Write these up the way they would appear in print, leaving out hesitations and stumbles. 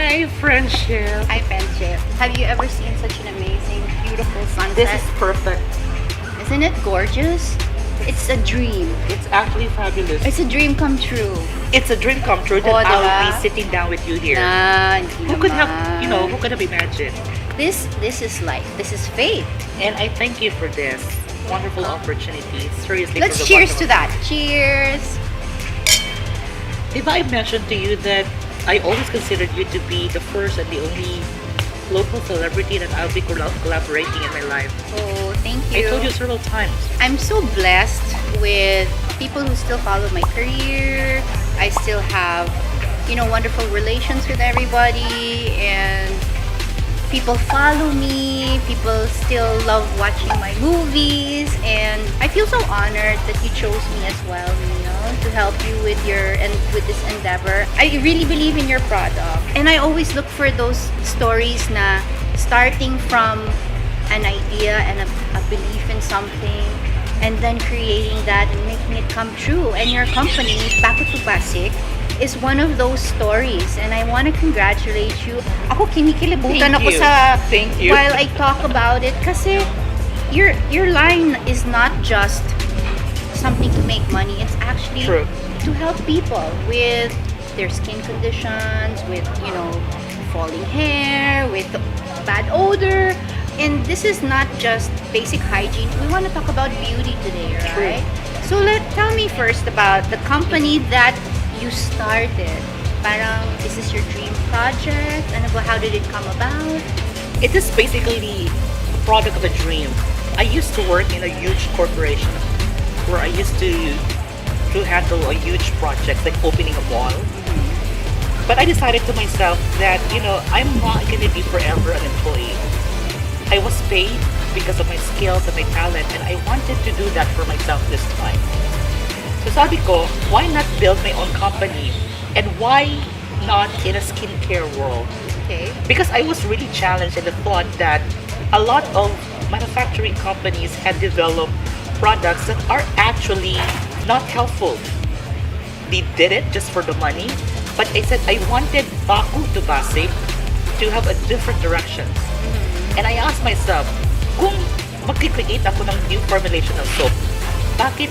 Hi, friendship. Hi, friendship. Have you ever seen such an amazing, beautiful sunset? This is perfect. Isn't it gorgeous? It's a dream. It's actually fabulous. It's a dream come true. It's a dream come true that Oh, I'll diba? be sitting down with you here. Hindi Who could have, naman. who could have imagined? This is life. This is fate. And I thank you for this wonderful opportunity. Seriously. Let's from the cheers bottom to of- that. Cheers. If I mentioned to you that I always considered you to be the first and the only local celebrity that I'll be collaborating in my life. Oh, thank I you. told you several times. I'm so blessed with people who still follow my career. I still have, wonderful relations with everybody, and people follow me. People still love watching my movies, and I feel so honored that you chose me as well, to help you with with this endeavor. I really believe in your product, and I always look for those stories na starting from an idea and a belief in something, and then creating that and making it come true. And your company, Back to Basic, is one of those stories, and I want to congratulate you. Ako kinikilibutan Thank ako you. sa Thank you. while I talk about it kasi your line is not just something to make money. It's actually True. to help people with their skin conditions, with falling hair, with bad odor. And this is not just basic hygiene. We want to talk about beauty today, right? So tell me first about the company that you started. Parang, is this your dream project? How did it come about? It is basically a product of a dream. I used to work in a huge corporation where I used to handle a huge project like opening a mall. But I decided to myself that, I'm not going to be forever an employee. I was paid because of my skills and my talent, and I wanted to do that for myself this time. So sabi ko, why not build my own company? And why not in a skincare world? Okay. Because I was really challenged in the thought that a lot of manufacturing companies had developed products that are actually not helpful. They did it just for the money, but I said I wanted Baku to Basic to have a different direction. And I asked myself, kung mag-create ako ng new formulation of soap, bakit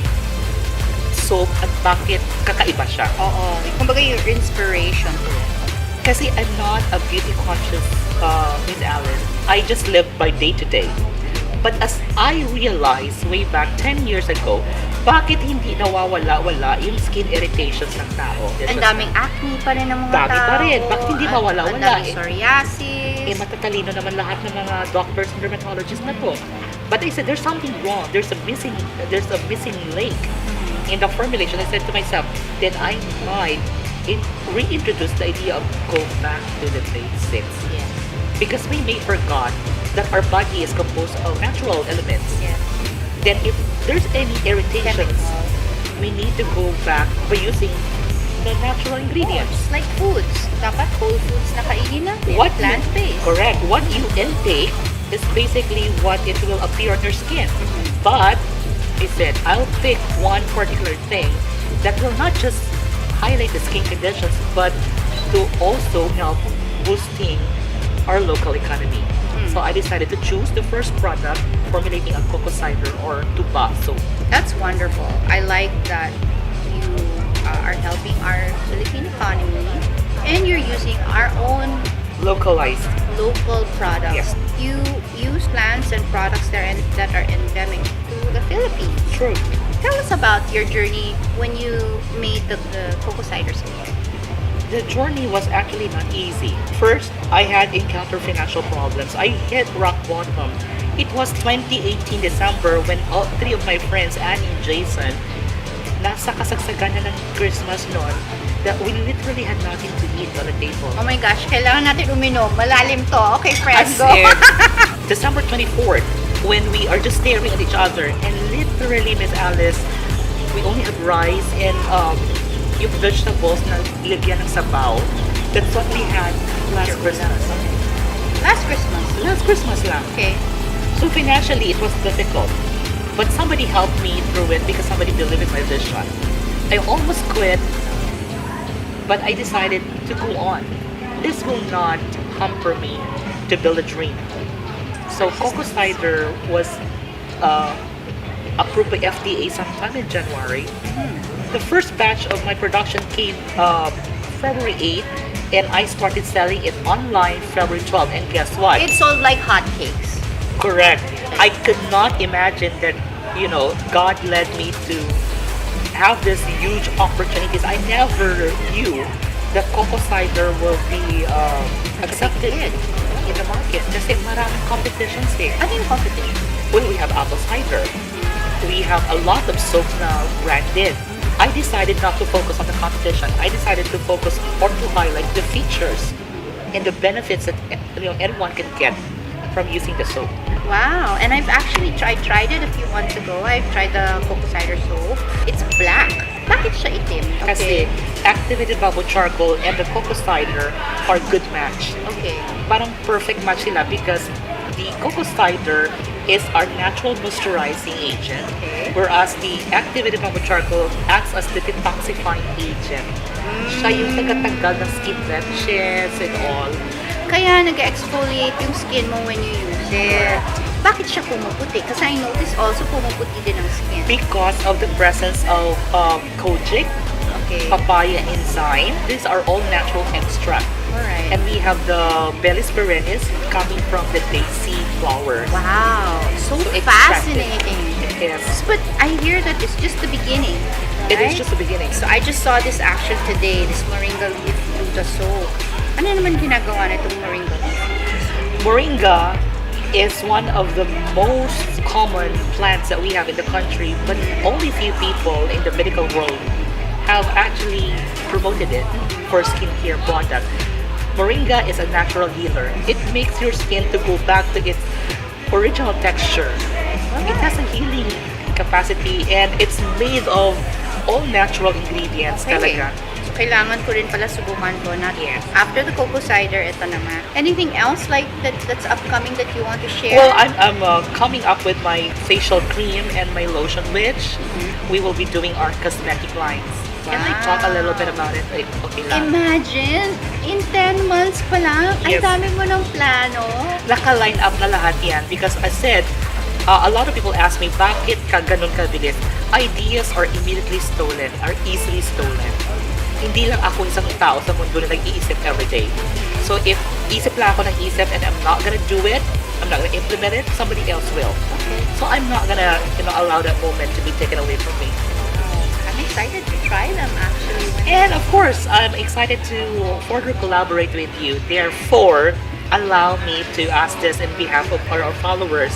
soap at bakit kakaiba siya? Oo. Kumbaga your inspiration to it. Kasi I'm not a beauty conscious Miss Alice. I just live by day to day. But as I realized way back 10 years ago, bakit hindi nawawala-wala yung skin irritations ng tao? Ang daming acne pa rin ng mga Dami tao. pa rin. Bakit hindi mawala-wala? Ang daming psoriasis. Matatalino naman lahat ng mga doctors and dermatologists na to. But I said, there's something wrong. There's a missing link in the formulation. I said to myself, then I might reintroduce the idea of go back to the basics. Yes. Because we may forgot that our body is composed of natural elements. Yes. Then if there's any irritations, Chemicals. we need to go back by using the natural ingredients. Like foods. Dapat whole foods na kainin natin. What Plant-based. Correct. What you intake is basically what it will appear on your skin. But I said I'll pick one particular thing that will not just highlight the skin conditions, but to also help boosting our local economy. So I decided to choose the first product formulating a cocoa cider or tuba soap. That's wonderful. I like that you are helping our Philippine economy, and you're using our own Localized. local products. Yes. You use plants and products that are endemic to the Philippines. True. Tell us about your journey when you made the cocoa cider soap. The journey was actually not easy. First, I had encountered financial problems. I hit rock bottom. It was 2018 December when all three of my friends, Annie and Jason, nasa kasagsagan na ng Christmas noon that we literally had nothing to eat on the table. Oh my gosh, kailangan natin uminom. Malalim to. Okay, friends, As go. in, December 24th, when we are just staring at each other, and literally, Miss Alice, we only have rice and yung vegetables na lagyan ng sabaw. That's what we had last Christmas. Last Christmas. Last Christmas lang. Okay. So financially, it was difficult. But somebody helped me through it because somebody believed in my vision. I almost quit, but I decided to go on. this will not hamper me to build a dream. So cocoa cider was uh, approved by FDA sometime in January. The first batch of my production came February 8th, and I started selling it online February 12th. And guess what? It sold like hotcakes. Correct. I could not imagine that, God led me to have this huge opportunities. I never knew that cocoa cider will be accepted hit. in the market. Kasi maraming competitions eh. Ano yung competition? Well, we have apple cider. We have a lot of soaps now branded. I decided not to focus on the competition. I decided to focus or to highlight the features and the benefits that anyone can get from using the soap. Wow. And I've actually tried it a few months ago. I've tried the cocoa cider soap. It's black. Bakit siya itim? Kasi activated bubble charcoal and the cocoa cider are good match. Okay. Parang perfect match sila because the cocoa cider is our natural moisturizing agent, whereas the activated bubble charcoal acts as the detoxifying agent. Siya yung tagatanggal ng skin blemishes and all. Kaya nag-exfoliate yung skin mo when you use it. Bakit siya pumuputi? Kasi I notice also pumuputi din ang skin. Because of the presence of kojic, papaya enzyme. These are all natural extract. Alright. And we have the Bellis perennis coming from the daisy flowers. Wow. So extracted. fascinating. Yes. But I hear that it's just the beginning. It Right? is just the beginning. So I just saw this action today, this moringa leaf Luta soap. Ano naman ginagawa na itong moringa leaf? Moringa is one of the most common plants that we have in the country, but only few people in the medical world have actually promoted it for skincare product. Moringa is a natural healer. It makes your skin to go back to its original texture. It has a healing capacity and it's made of all natural ingredients talaga. So kailangan ko rin pala subukan to. Yes. After the cocoa cider, ito naman. Anything else like that's upcoming that you want to share? Well, I'm coming up with my facial cream and my lotion, which we will be doing our cosmetic lines. Can I talk a little bit about it? Okay lang. Imagine, in 10 months pa lang, ang Yes. dami mo ng plano. Naka-line up na lahat yan because I said, a lot of people ask me, bakit ka ganun kabilis? Ideas are immediately stolen, are easily stolen. Hindi lang ako isang tao sa mundo na nag-iisip everyday. So if isip lang ako ng isip and I'm not gonna do it, I'm not gonna implement it, somebody else will. Okay. So I'm not gonna allow that moment to be taken away from me. I'm excited to try them actually. And of course, I'm excited to further collaborate with you. Therefore, allow me to ask this in behalf of our followers.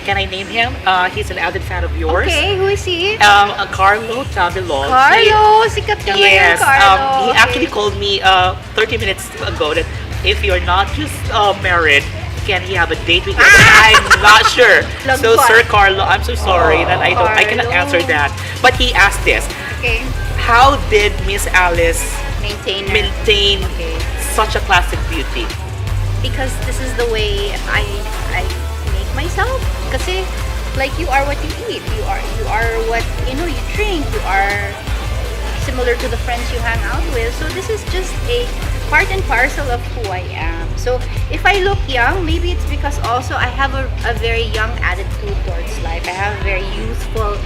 Can I name him? He's an avid fan of yours. Okay, who is he? Carlo Tabilog. Carlo! Sikat naman Yes, yung Carlo. he Okay. actually called me 30 minutes ago that if you're not just married, can he have a date with you? I'm not sure. So, Lagpas. Sir Carlo, I'm so sorry that I cannot Carlo. answer that. But he asked this: Okay. how did Miss Alice maintain Okay. such a classic beauty? Because this is the way I make myself. Kasi like you are what you eat. You are what you drink. You are similar to the friends you hang out with. So this is just a part and parcel of who I am. So if I look young, maybe it's because also I have a very young attitude towards life. I have a very youthful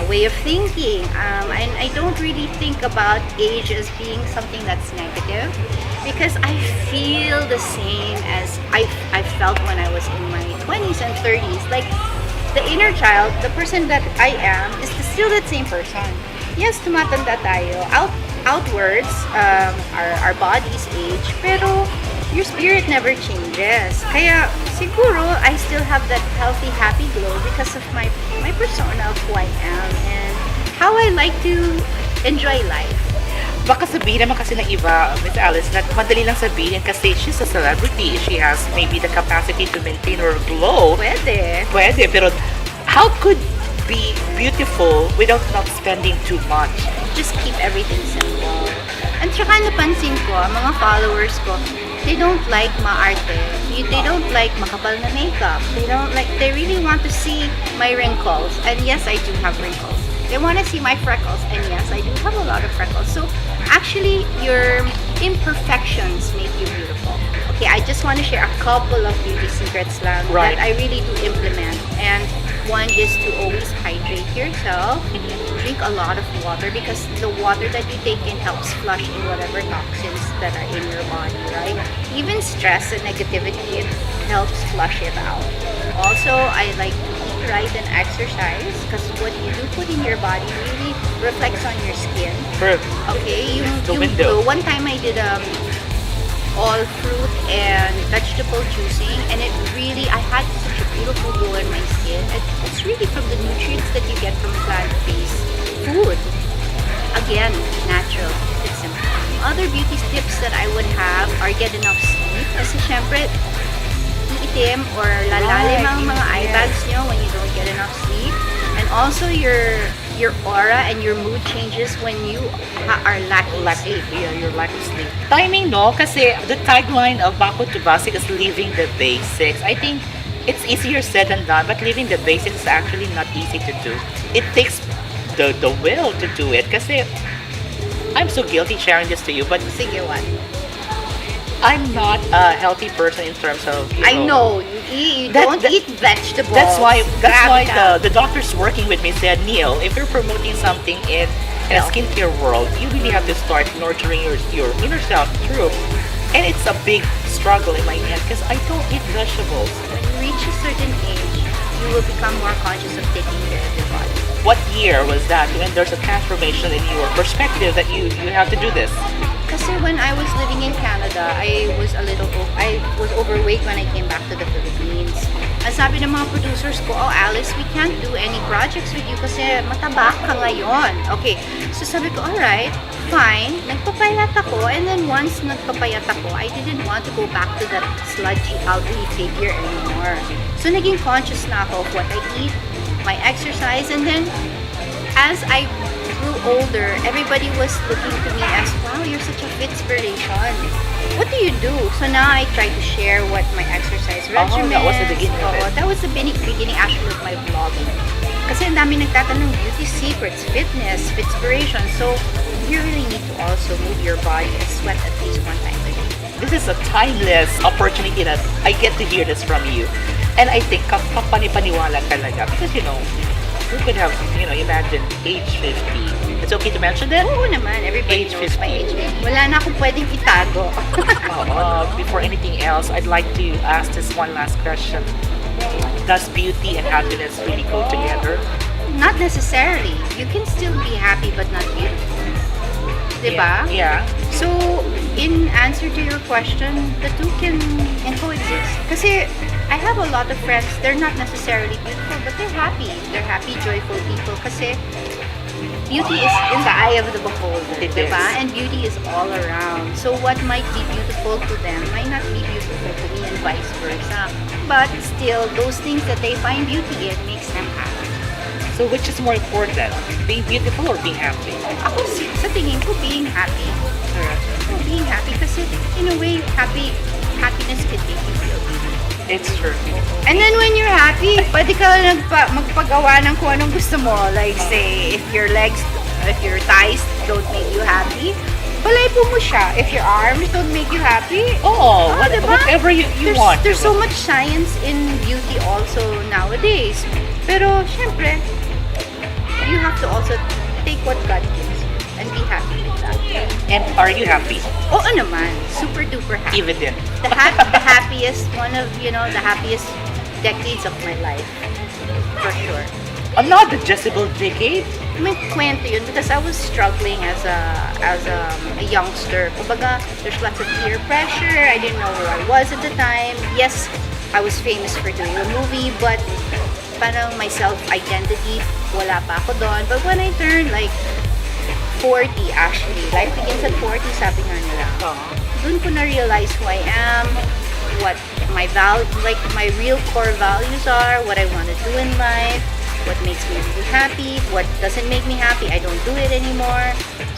way of thinking. And I don't really think about age as being something that's negative because I feel the same as I felt when I was in my 20s and 30s. Like the inner child, the person that I am, is still that same person. Yes, tumatanda tayo. Outwards, our bodies age, pero your spirit never changes. Kaya siguro I still have that healthy, happy glow because of my persona of who I am and how I like to enjoy life. Baka sabihin naman kasi ng iba, Miss Alice, na madali lang sabihin kasi she's a celebrity. She has maybe the capacity to maintain her glow. Pwede. Pwede, pero how could be beautiful without not spending too much? Just keep everything simple. And tsaka napansin ko, ang mga followers ko, they don't like maarte. They don't like makapal na makeup. They really want to see my wrinkles. And yes, I do have wrinkles. They want to see my freckles, and yes, I do have a lot of freckles. So actually, your imperfections make you beautiful. Okay, I just want to share a couple of beauty secrets lang Right. that I really do implement. And one is to always hydrate yourself. Drink a lot of water because the water that you take in helps flush in whatever toxins that are in your body, right? Even stress and negativity, it helps flush it out. Also, I like to eat right and exercise because what you do put in your body really reflects on your skin. Perfect. Okay, The window. one time I did all fruit and vegetable juicing, and it really, I had such a beautiful glow in my skin. It's really from the nutrients that you get from plant-based food. Again, natural. It's simple. Other beauty tips that I would have are get enough sleep. Kasi syempre, iitim or lalalim ang mga eye bags nyo when you don't get enough sleep. And also your aura and your mood changes when you are lacking sleep. Yeah, you're lacking sleep. Timing, no? Kasi the tagline of Baco to Basic is living the basics. I think it's easier said than done, but living the basics is actually not easy to do. It takes the will to do it. Kasi I'm so guilty sharing this to you, but Sige, what? I'm not a healthy person in terms of, I know. You don't eat vegetables. That's why Grabe ka. the doctors working with me said, Neil, if you're promoting something in a skincare world, you really have to start nurturing your inner self through. And it's a big struggle in my end because I don't eat vegetables. When you reach a certain age, you will become more conscious of taking care of your body. What year was that when there's a transformation in your perspective that you have to do this? Kasi when I was living in Canada, I was overweight when I came back to the Philippines. Ang sabi ng mga producers ko, oh Alice, we can't do any projects with you kasi mataba ka ngayon. Okay, so sabi ko, alright, fine. Nagpapayat ako, and then once nagpapayat ako, I didn't want to go back to that sludgy, ugly figure anymore. So naging conscious na ako of what I eat, my exercise, and then as I grew older, everybody was looking to me as, wow, you're such a fit-spiration. What do you do? So now I try to share what my exercise regimen. That was the beginning of it. That was the beginning actually of my vlogging. Kasi ang dami nagtatanong, beauty secrets, fitness, fitspiration. So you really need to also move your body and sweat at least one time a day. This is a timeless opportunity that I get to hear this from you. And I think kapanipaniwala talaga because who could have, imagined age 50? It's okay to mention that? Oo naman, everybody Age knows my 50. age. Wala na akong pwedeng itago. Before anything else, I'd like to ask this one last question. Does beauty and happiness really go together? Not necessarily. You can still be happy but not beautiful. Diba? Yeah. So, in answer to your question, the two can coexist. Kasi I have a lot of friends, they're not necessarily beautiful, but they're happy. They're happy, joyful people. Kasi beauty is in the eye of the beholder, It diba? is. And beauty is all around. So what might be beautiful to them might not be beautiful to me and vice versa. But still, those things that they find beauty in makes them happy. So which is more important, being beautiful or being happy? Ako, sa tingin ko, being happy. Oh, being happy kasi in a way, happiness can make you feel beautiful. It's true. And then when you're happy, pwede ka magpagawa ng kung anong gusto mo. Like say, if your thighs don't make you happy, balay mo siya. If your arms don't make you happy, diba? Whatever you want. There's diba? so much science in beauty also nowadays. Pero syempre, you have to also take what God gives you and be happy with that. And are you happy? Oo naman, super duper happy. Even then. The happiest, the happiest decades of my life. For sure. Not the Jezebel decade. May kwento yun because I was struggling as a youngster. Kumbaga, there's lots of peer pressure. I didn't know who I was at the time. Yes, I was famous for doing a movie, but parang my self-identity, wala pa ako doon. But when I turned like 40 actually, life begins at 40, sabi nga nila. Doon ko na-realize who I am, what my real core values are, what I want to do in life, what makes me really happy, what doesn't make me happy, I don't do it anymore.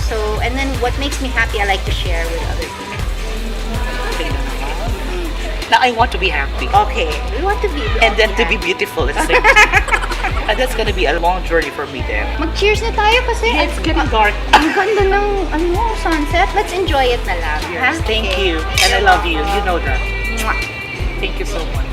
So, and then what makes me happy, I like to share with other people. Now I want to be happy. Okay. We want to be. And then to be beautiful at the same time. And that's gonna be a long journey for me then. Mag-cheers na tayo kasi It's getting dark. ang ganda ng sunset. Let's enjoy it na lang. Yes, ha? thank Okay. you. And I love you. You know that. Mwah. Thank you so much.